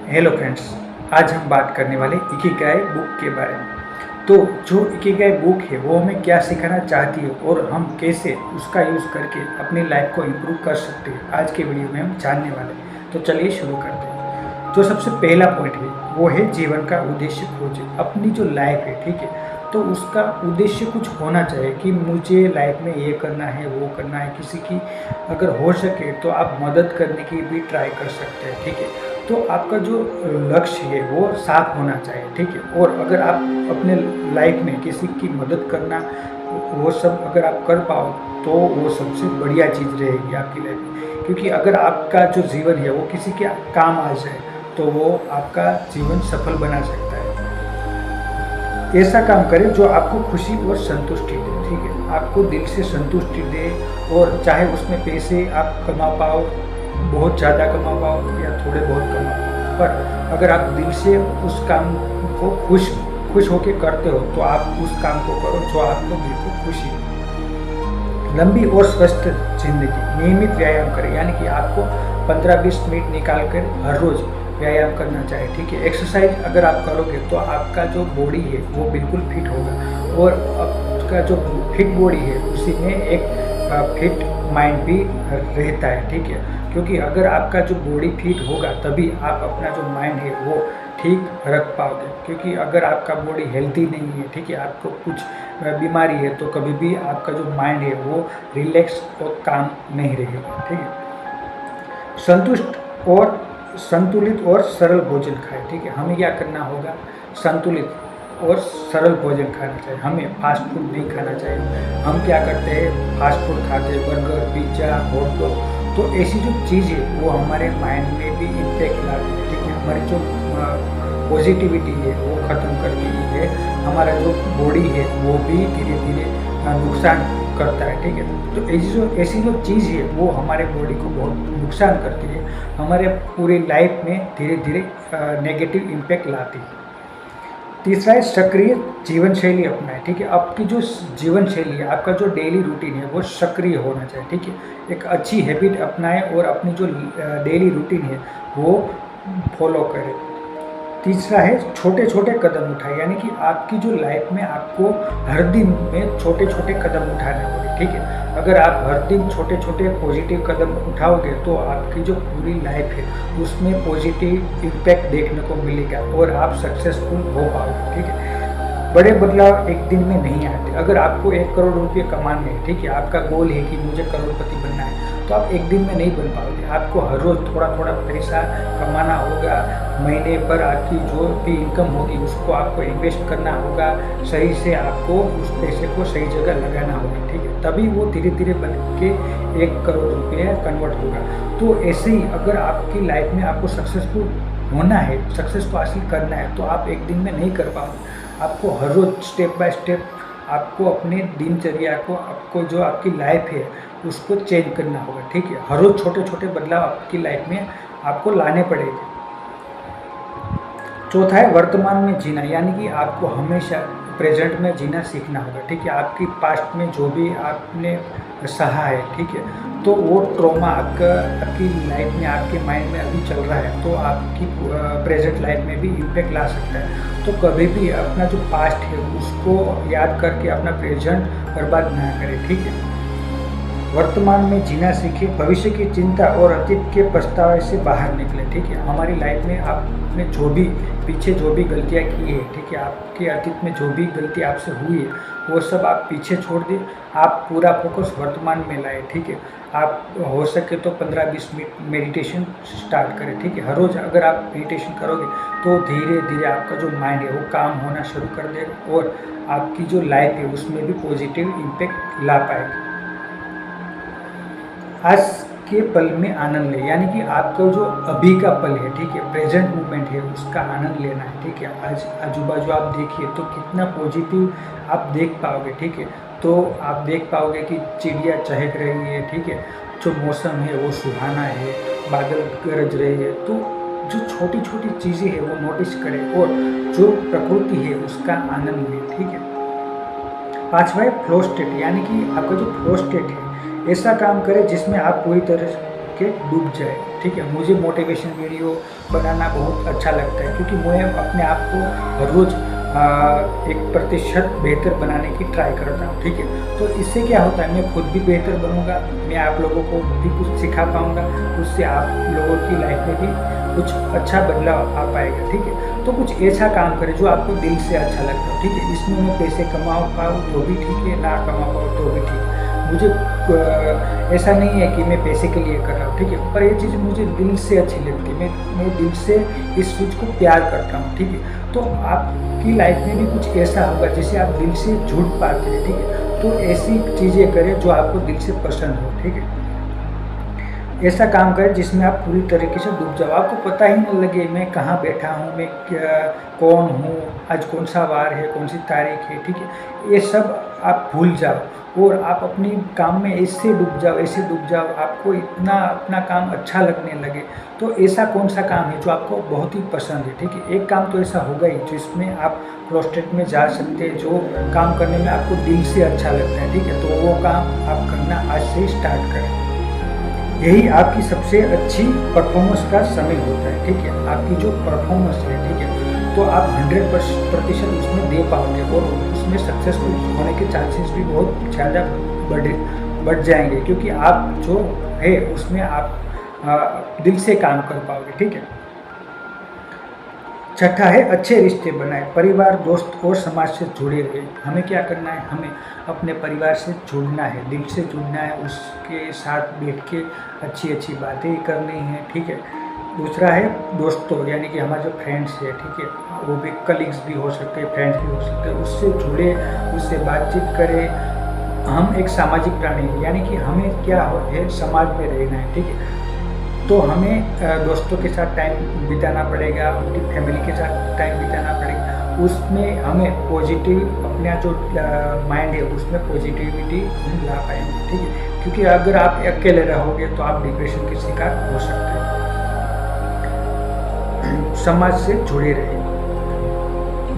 Hello friends, आज हम बात करने वाले इकिगाई बुक के बारे में। तो जो इकिगाई बुक है वो हमें क्या सिखाना चाहती है और हम कैसे उसका यूज़ करके अपनी लाइफ को इम्प्रूव कर सकते हैं, आज के वीडियो में हम जानने वाले हैं। तो चलिए शुरू करते हैं। जो सबसे पहला पॉइंट है वो है जीवन का उद्देश्य खोजें। अपनी जो लाइफ है, ठीक है, तो उसका उद्देश्य कुछ होना चाहिए कि मुझे लाइफ में ये करना है, वो करना है। किसी की अगर हो सके तो आप मदद करने की भी ट्राई कर सकते हैं, ठीक है। तो आपका जो लक्ष्य है वो साफ होना चाहिए, ठीक है। और अगर आप अपने लाइफ में किसी की मदद करना वो सब अगर आप कर पाओ तो वो सबसे बढ़िया चीज़ रहेगी आपकी लाइफ में। क्योंकि अगर आपका जो जीवन है वो किसी के काम आ जाए तो वो आपका जीवन सफल बना सकता है। ऐसा काम करें जो आपको खुशी और संतुष्टि दे, ठीक है, आपको दिल से संतुष्टि दे। और चाहे उसमें पैसे आप कमा पाओ, बहुत ज़्यादा कमा पाओ या थोड़े बहुत कमा पाओ, पर अगर आप दिल से उस काम को खुश होकर करते हो तो आप उस काम को करो जो आपको दिल को खुशी दे। लंबी और स्वस्थ जिंदगी, नियमित व्यायाम करें, यानी कि आपको 15-20 मिनट निकाल कर हर रोज़ व्यायाम करना चाहिए, ठीक है। एक्सरसाइज अगर आप करोगे तो आपका जो बॉडी है वो बिल्कुल फिट होगा और आपका जो फिट बॉडी है उसी में एक फिट माइंड भी रहता है, ठीक है। क्योंकि अगर आपका जो बॉडी फिट होगा तभी आप अपना जो माइंड है वो ठीक रख पाओगे। क्योंकि अगर आपका बॉडी हेल्थी नहीं है, ठीक है, आपको कुछ बीमारी है तो कभी भी आपका जो माइंड है वो रिलैक्स और काम नहीं रहेगा, ठीक है। संतुष्ट और संतुलित और सरल भोजन खाएं, ठीक है। हमें क्या करना होगा, संतुलित और सरल भोजन खाना चाहिए। हमें फास्ट फूड नहीं खाना चाहिए। हम क्या करते हैं, फास्ट फूड खाते हैं, बर्गर, पिज्ज़ा, हॉट डॉग। तो ऐसी जो चीज़ है वो हमारे माइंड में भी इम्पैक्ट लाती है, ठीक है। हमारी जो पॉजिटिविटी है वो ख़त्म करती है। हमारा जो बॉडी है वो भी धीरे धीरे नुकसान करता है, ठीक है। तो ऐसी जो चीज़ है वो हमारे बॉडी को बहुत नुकसान करती है, हमारे पूरी लाइफ में धीरे धीरे नेगेटिव इम्पैक्ट लाती है। तीसरा है सक्रिय जीवन शैली अपनाएं, ठीक है। आपकी जो जीवन शैली है, आपका जो डेली रूटीन है वो सक्रिय होना चाहिए, ठीक है। एक अच्छी हैबिट अपनाएं और अपनी जो डेली रूटीन है वो फॉलो करें। तीसरा है छोटे छोटे कदम उठाएं, यानी कि आपकी जो लाइफ में आपको हर दिन में छोटे छोटे कदम उठाने होंगे, ठीक है। अगर आप हर दिन छोटे छोटे पॉजिटिव कदम उठाओगे तो आपकी जो पूरी लाइफ है उसमें पॉजिटिव इम्पैक्ट देखने को मिलेगा और आप सक्सेसफुल हो पाओगे, ठीक है। बड़े बदलाव एक दिन में नहीं आते। अगर आपको 1 करोड़ रुपये कमाने हैं, ठीक है, आपका गोल है कि मुझे करोड़पति बनना है, तो आप एक दिन में नहीं बन पाओगे। आपको हर रोज़ थोड़ा थोड़ा पैसा कमाना होगा। महीने पर आपकी जो भी इनकम होगी उसको आपको इन्वेस्ट करना होगा। सही से आपको उस पैसे को सही जगह लगाना होगा, ठीक है। तभी वो धीरे धीरे बन के 1 करोड़ रुपये कन्वर्ट होगा। तो ऐसे ही अगर आपकी लाइफ में आपको सक्सेसफुल होना है, सक्सेस को हासिल करना है, तो आप एक दिन में नहीं कर पाओगे। आपको हर रोज़ स्टेप बाय स्टेप आपको अपने दिनचर्या को, आपको जो आपकी लाइफ है उसको चेंज करना होगा, ठीक है। हर रोज़ छोटे छोटे बदलाव आपकी लाइफ में आपको लाने पड़ेंगे। चौथा है वर्तमान में जीना, यानी कि आपको हमेशा प्रेजेंट में जीना सीखना होगा, ठीक है। आपकी पास्ट में जो भी आपने सहा है, ठीक है, तो वो ट्रॉमा आपकी लाइफ में, आपके माइंड में अभी चल रहा है तो आपकी प्रेजेंट लाइफ में भी इम्पैक्ट ला सकता है। तो कभी भी अपना जो पास्ट है उसको याद करके अपना प्रेजेंट बर्बाद ना करें, ठीक है। वर्तमान में जीना सीखें, भविष्य की चिंता और अतीत के पछतावे से बाहर निकले, ठीक है। हमारी लाइफ में आपने जो भी पीछे जो भी गलतियाँ की है, ठीक है, आपके अतीत में जो भी गलती आपसे हुई है वो सब आप पीछे छोड़ दें। आप पूरा फोकस वर्तमान में लाएं, ठीक है। आप हो सके तो 15-20 मिनट मेडिटेशन स्टार्ट करें, ठीक है। हर रोज़ अगर आप मेडिटेशन करोगे तो धीरे धीरे आपका जो माइंड है वो काम होना शुरू कर देगा और आपकी जो लाइफ है उसमें भी पॉजिटिव इम्पैक्ट ला पाएगी। आज के पल में आनंद ले, यानी कि आपका जो अभी का पल है, ठीक है, प्रेजेंट मोमेंट है, उसका आनंद लेना है, ठीक है। आज आजू बाजू आप देखिए तो कितना पॉजिटिव आप देख पाओगे, ठीक है। तो आप देख पाओगे कि चिड़िया चहक रही है, ठीक है, जो मौसम है वो सुहाना है, बादल गरज रहे हैं। तो जो छोटी छोटी चीज़ें हैं वो नोटिस करें और जो प्रकृति है उसका आनंद लें, ठीक है। पांचवा है फ्लो स्टेट, यानी कि आपका जो फ्लो स्टेट है ऐसा काम करें जिसमें आप पूरी तरह के डूब जाए। ठीक है, मुझे मोटिवेशन वीडियो बनाना बहुत अच्छा लगता है, क्योंकि मैं अपने आप को हर रोज़ 1% बेहतर बनाने की ट्राई करता हूँ। ठीक है, तो इससे क्या होता है, मैं खुद भी बेहतर बनूंगा, मैं आप लोगों को भी कुछ सिखा पाऊंगा, उससे आप लोगों की लाइफ में भी कुछ अच्छा बदलाव आ पाएगा। ठीक है, तो कुछ ऐसा काम करें जो आपको दिल से अच्छा लगता है। ठीक है, इसमें मैं पैसे कमा पाऊँ तो भी ठीक है, ना कमा पाऊँ तो भी ठीक है। मुझे ऐसा नहीं है कि मैं पैसे के लिए कर रहा हूँ। ठीक है, पर ये चीज़ मुझे दिल से अच्छी लगती है, मैं दिल से इस चीज़ को प्यार करता हूँ। ठीक है, तो आपकी लाइफ में भी कुछ ऐसा होगा जिसे आप दिल से जुड़ पाते हैं। ठीक है, तो ऐसी चीज़ें करें जो आपको दिल से पसंद हो। ठीक है, ऐसा काम करें जिसमें आप पूरी तरीके से डूब जाओ, आपको पता ही नहीं लगे मैं कहाँ बैठा हूँ, मैं क्या कौन हूँ, आज कौन सा वार है, कौन सी तारीख है। ठीक है, ये सब आप भूल जाओ और आप अपनी काम में ऐसे डूब जाओ, आपको इतना अपना काम अच्छा लगने लगे। तो ऐसा कौन सा काम है जो आपको बहुत ही पसंद है। ठीक है, एक काम तो ऐसा होगा ही जिसमें आप प्रोस्टेट में जा सकते हैं, जो काम करने में आपको दिल से अच्छा लगता है। ठीक है, तो वो काम आप करना आज से स्टार्ट करें। यही आपकी सबसे अच्छी परफॉर्मेंस का समय होता है। ठीक है, आपकी जो परफॉर्मेंस है, ठीक है, तो आप 100% उसमें दे पाओगे और उसमें सक्सेसफुल होने के चांसेस भी बहुत ज़्यादा बढ़ जाएंगे, क्योंकि आप जो है उसमें आप दिल से काम कर पाओगे। ठीक है, छठा है अच्छे रिश्ते बनाए, परिवार, दोस्त और समाज से जुड़े रहे। हमें क्या करना है, हमें अपने परिवार से जुड़ना है, दिल से जुड़ना है, उसके साथ बैठ के अच्छी अच्छी बातें करनी है। ठीक है, दूसरा है दोस्तों, यानी कि हमारे जो फ्रेंड्स है, ठीक है, वो भी कलीग्स भी हो सकते हैं, फ्रेंड्स भी हो सकते हैं, उससे जुड़े, उससे बातचीत करें। हम एक सामाजिक प्राणी हैं, यानी कि हमें क्या है, समाज में रहना है। ठीक है, तो हमें दोस्तों के साथ टाइम बिताना पड़ेगा, उनकी फैमिली के साथ टाइम बिताना पड़ेगा, उसमें हमें पॉजिटिव, अपना जो माइंड है उसमें पॉजिटिविटी हम ला पाएंगे। ठीक है, क्योंकि अगर आप अकेले रहोगे तो आप डिप्रेशन के शिकार हो सकते हैं। समाज से जुड़े रहे,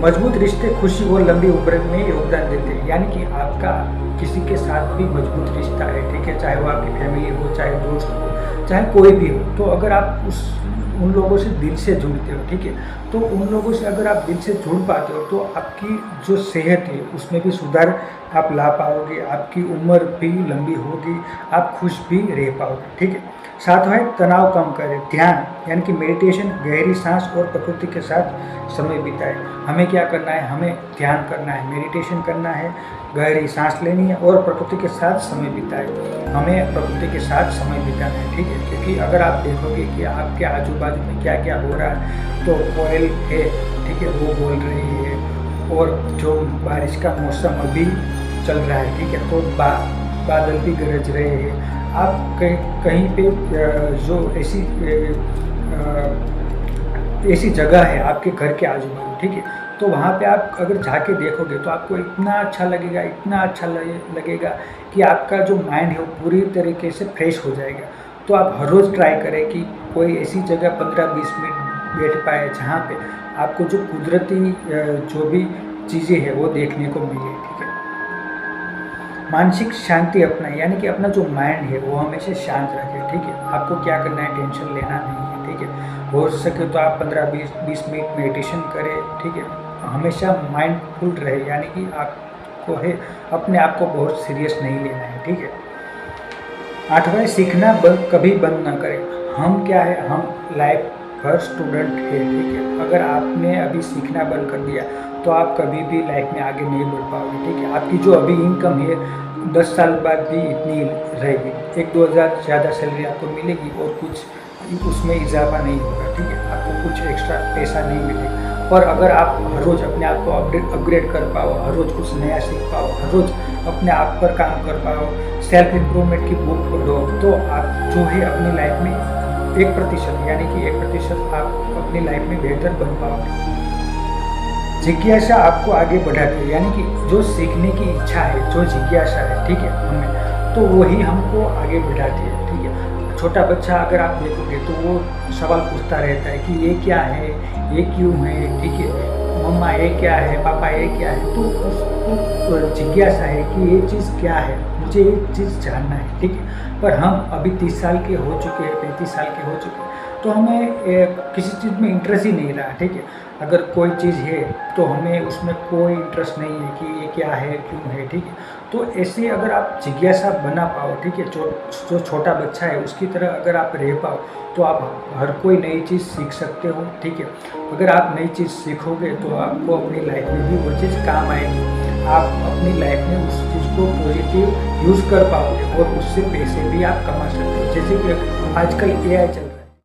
मजबूत रिश्ते खुशी और लंबी उम्र में योगदान देते हैं, यानी कि आपका किसी के साथ भी मजबूत रिश्ता है। ठीक है, चाहे वो आपकी फैमिली हो, चाहे दोस्त हो, चाहे कोई भी हो, तो अगर आप उन लोगों से दिल से जुड़ते हो, ठीक है, तो उन लोगों से अगर आप दिल से जुड़ पाते हो तो आपकी जो सेहत है उसमें भी सुधार आप ला पाओगे, आपकी उम्र भी लंबी होगी, आप खुश भी रह पाओगे। ठीक है, साथ है तनाव कम करें, ध्यान यानी कि मेडिटेशन, गहरी सांस और प्रकृति के साथ समय बिताएं। हमें क्या करना है, हमें ध्यान करना है, मेडिटेशन करना है, गहरी सांस लेनी है और प्रकृति के साथ समय बिताएं। हमें प्रकृति के साथ समय बिताना है। ठीक है, क्योंकि अगर आप देखोगे कि आपके आजू बाजू में क्या क्या हो रहा है, तो कोयल है, ठीक है, वो बोल रही है, और जो बारिश का मौसम अभी चल रहा है, ठीक है, तो बादल भी गरज रहे हैं। आप कहीं पे जो ऐसी जगह है आपके घर के आजू बाजू, ठीक है, तो वहाँ पे आप अगर जाके देखोगे तो आपको इतना अच्छा लगेगा, इतना अच्छा लगेगा कि आपका जो माइंड है वो पूरी तरीके से फ्रेश हो जाएगा। तो आप हर रोज़ ट्राई करें कि कोई ऐसी जगह 15-20 मिनट बैठ पाए जहाँ पे आपको जो कुदरती जो भी चीज़ें हैं वो देखने को मिले। ठीक है, मानसिक शांति अपनाएं, यानी कि अपना जो माइंड है वो हमेशा शांत रखें। ठीक है, आपको क्या करना है, टेंशन लेना नहीं है। ठीक है, हो सके तो आप 15-20 मिनट मेडिटेशन करें। ठीक है, हमेशा माइंडफुल रहे, यानी कि आपको है अपने आप को बहुत सीरियस नहीं लेना है। ठीक है, 8वां, सीखना कभी बंद ना करें। हम क्या है, हम लाइफ भर स्टूडेंट है। ठीक है, अगर आपने अभी सीखना बंद कर दिया तो आप कभी भी लाइफ में आगे नहीं बढ़ पाओगे। ठीक है, आपकी जो अभी इनकम है 10 साल बाद भी इतनी रहेगी, 1-2 हज़ार ज़्यादा सैलरी आपको मिलेगी और कुछ उसमें इजाफा नहीं होगा। ठीक है, आपको कुछ एक्स्ट्रा पैसा नहीं मिलेगा। पर अगर आप हर रोज़ अपने आप को अपग्रेड कर पाओ, हर रोज़ कुछ नया सीख पाओ, हर रोज़ अपने आप पर काम कर पाओ, सेल्फ इम्प्रूवमेंट की बुक पढ़ो, तो आप जो है अपनी लाइफ में 1% यानी कि 1% आप अपनी लाइफ में बेहतर बन पाओगे। जिज्ञासा आपको आगे बढ़ाती है, यानी कि जो सीखने की इच्छा है, जो जिज्ञासा है, ठीक है, हमें तो वही हमको आगे बढ़ाती है। ठीक है, छोटा बच्चा अगर आप देखोगे तो वो सवाल पूछता रहता है कि ये क्या है, ये क्यों है, ठीक है, मम्मा ये क्या है, पापा ये क्या है, तो उसको जिज्ञासा है कि ये चीज़ क्या है, मुझे ये चीज़ जानना है, ठीक है। पर हम अभी 30 साल के हो चुके हैं, 35 साल के हो चुके हैं, तो हमें किसी चीज़ में इंटरेस्ट ही नहीं रहा, ठीक है। अगर कोई चीज़ है तो हमें उसमें कोई इंटरेस्ट नहीं है कि ये क्या है, क्यों है, ठीक है। तो ऐसे अगर आप जिज्ञासा बना पाओ, ठीक है, जो छोटा बच्चा है उसकी तरह अगर आप रह पाओ, तो आप हर कोई नई चीज़ सीख सकते हो, ठीक है। अगर आप नई चीज़ सीखोगे तो आपको अपनी लाइफ में भी वो चीज़ काम आएगी। आप अपनी लाइफ में उस चीज़ को पॉजिटिव यूज़ कर पाओगे और उससे पैसे भी आप कमा सकते हो। जैसे कि आजकल AI चल